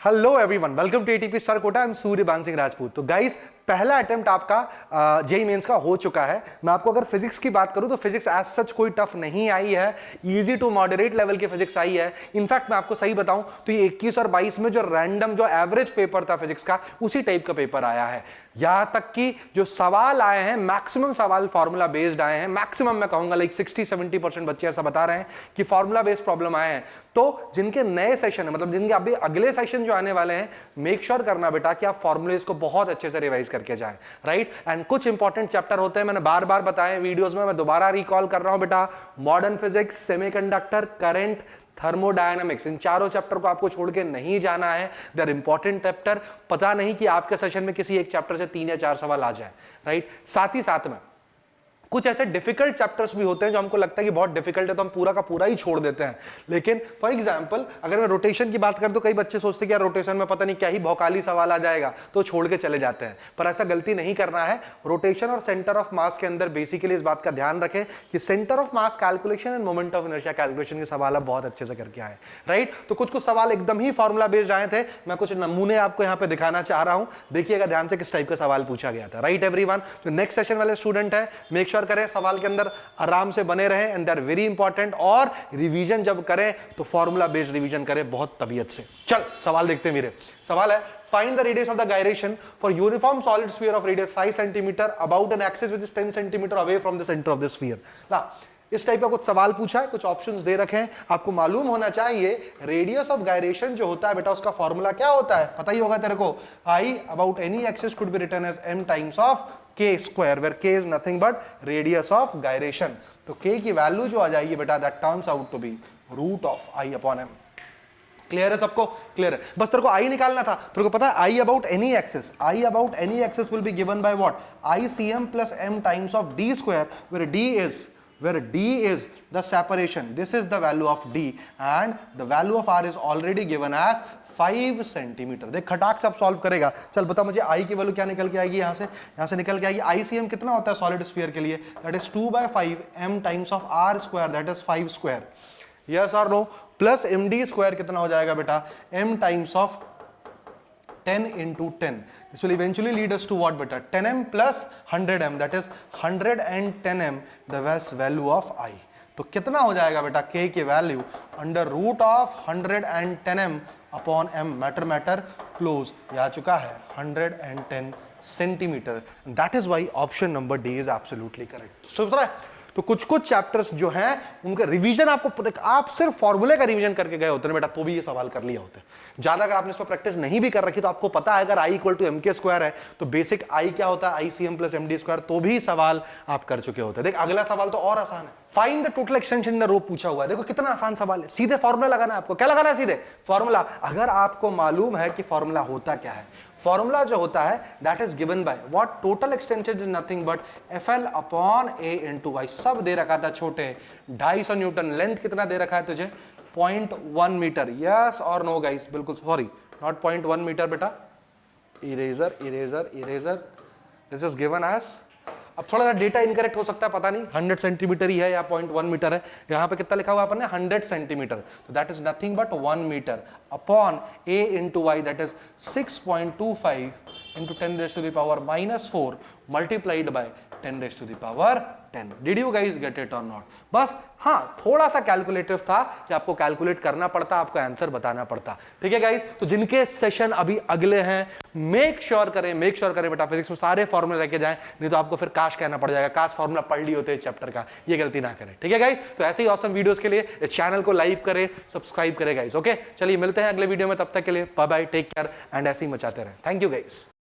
Hello everyone, welcome to ATP star Kota. I am Suryaban Singh Rajput. तो guys, पहला attempt आपका JEE mains का हो चुका है। मैं आपको अगर फिजिक्स की बात करूं तो फिजिक्स एज सच कोई टफ नहीं आई है, इजी टू मॉडरेट लेवल की फिजिक्स आई है। इनफैक्ट मैं आपको सही बताऊं तो ये 21 और 22 में जो रैंडम जो एवरेज पेपर था फिजिक्स का, उसी टाइप का पेपर आया है। यहां तक कि जो सवाल आए हैं, मैक्सिमम सवाल फॉर्मूला बेस्ड आए हैं। मैक्सिमम मैं कहूंगा लाइक 60-70% बच्चे ऐसा बता रहे हैं कि फॉर्मूला बेस्ड प्रॉब्लम आए हैं। तो जिनके नए सेशन है, मतलब जिनके अभी अगले सेशन जो आने वाले हैं, मेक श्योर करना बेटा कि आप फॉर्मूलेज को बहुत अच्छे से रिवाइज करके जाएं, राइट। एंड कुछ इंपॉर्टेंट चैप्टर होते हैं, मैंने बार बार बताया वीडियोस में, मैं दोबारा रिकॉल कर रहा हूं बेटा। Modern physics, semiconductor, current, thermodynamics, इन चारों चैप्टर को आपको छोड़ के नहीं जाना है। They are important chapter. पता नहीं कि आपके सेशन में किसी एक चैप्टर से 3 या 4 सवाल आ जाए, राइट। साथ ही साथ में कुछ ऐसे डिफिकल्ट चैप्टर्स भी होते हैं जो हमको लगता है कि बहुत डिफिकल्ट है तो हम पूरा का पूरा ही छोड़ देते हैं। लेकिन फॉर एग्जांपल अगर मैं रोटेशन की बात करूं तो कई बच्चे सोचते हैं कि यार रोटेशन में पता नहीं क्या ही भौकाली सवाल आ जाएगा, तो छोड़ के चले जाते हैं। पर ऐसा गलती नहीं करना है। रोटेशन और सेंटर ऑफ मास के अंदर बेसिकली इस बात का ध्यान रखें कि centre of mass calculation end moment of inertia calculation के सवाल आप बहुत अच्छे से करके आए, राइट। तो कुछ सवाल एकदम ही फॉर्मुला बेस्ड आए थे। मैं कुछ नमूने आपको यहाँ पे दिखाना चाह रहा हूं, देखिएगा ध्यान से किस टाइप का सवाल पूछा गया था, राइट एवरीवन। जो नेक्स्ट सेशन वाले स्टूडेंट है, मेक श्योर करें सवाल के अंदर आराम से बने रहे and they are very important. और रिवीजन जब करें तो फॉर्मूला बेस्ड रिवीजन करें बहुत तबीयत से। चल सवाल देखते हैं मेरे। सवाल है, find the radius of the gyration for uniform solid sphere of radius 5 cm about an axis which is 10 cm away from the center of the sphere। ना इस टाइप का कुछ सवाल पूछा है, कुछ ऑप्शंस दे रखे हैं। आपको मालूम होना चाहिए रेडियस ऑफ गायरेशन जो होता है बेटा, उसका फॉर्मूला क्या होता है, पता ही होगा तेरे को। I about any axis could be written as m times of k square, where k is nothing but radius of gyration. तो k की वैल्यू जो आ जाएगी बेटा, that turns out to be root of i upon m। Clear है सबको? Clear है। बस तेरे को आई निकालना था। तेरे को पता है I about any axis, I about any axis will be given by what, I C M plus m times of d square, where d is the separation, this is the value of d and the value of r is already given as 5 centimetre. देख खटाक से अब solve करेगा। चल बता मुझे i की value क्या निकल के आएगी, यहां से निकल के आएगी ICM कितना होता है सॉलिड स्फीयर के लिए, that is 2/5 m times of r square, that is 5 square, yes और नो। प्लस md स्क्वायर कितना हो जाएगा बेटा, m times of 10 into 10. This will eventually lead us to what beta, 10m plus 100m, that is 110m, the value of I। तो कितना हो जाएगा बेटा k की वैल्यू under root of 110m upon m, matter close, ये आ चुका है 110 centimetre. That is why option number D is absolutely correct. समझ रहा है? तो कुछ चैप्टर्स जो हैं उनका रिवीजन आपको, आप सिर्फ फॉर्मूले का रिवीजन करके गए होते हैं बेटा तो भी ये सवाल कर लिया होता है। ज्यादा अगर आपने इस पर प्रैक्टिस नहीं भी कर रखी तो आपको पता है अगर i equal to mk square है तो बेसिक i क्या होता है, ICM प्लस md स्क्वायर, तो भी सवाल आप कर चुके होते हैं। देख अगला सवाल तो और आसान है। Find the total extension in the rod पूछा हुआ है। देखो कितना आसान सवाल है, सीधे फॉर्मूला लगाना है आपको। क्या लगाना है? सीधे फॉर्मूला। अगर आपको मालूम है कि फॉर्मूला होता क्या है, फॉर्मूला जो होता है that is given by what, total extension is nothing but FL upon A into Y. सब दे रखा था छोटे, 250 न्यूटन। लेंथ कितना दे रखा है तुझे, 0.1 मीटर। यस और नो गाइस, बिल्कुल सॉरी, नॉट 0.1 मीटर बेटा, eraser, this is given as, अब थोड़ा सा डेटा इनकरेक्ट हो सकता है, पता नहीं 100 सेंटीमीटर ही है या 0.1 मीटर है। यहाँ पे कितना लिखा हुआ अपन ने, 100 सेंटीमीटर, तो that is nothing but 1 metre upon A into Y, that is 6.25 into 10 raise to the power -4 multiplied by 10 raise to the power 10। Did you guys get it और नॉट? बस हाँ, थोड़ा सा कैलकुलेटिव था कि आपको कैलकुलेट करना पड़ता, आपको आंसर बताना पड़ता। ठीक है गाइज, तो जिनके सेशन अभी अगले हैं मेक श्योर करें बेटा फिजिक्स में सारे फॉर्मूले लेके जाएं, नहीं तो आपको फिर काश कहना पड़ जाएगा, काश फॉर्मूला पढ़ लिए होते चैप्टर का। ये गलती ना करें, ठीक है गाइज। तो ऐसे ही ऑसम वीडियोस के लिए इस चैनल को लाइक करें, सब्सक्राइब करें गाइज। ओके, चलिए मिलते हैं अगले वीडियो में, तब तक के लिए bye bye, take care and ऐसे ही मचाते रहें। Thank you guys.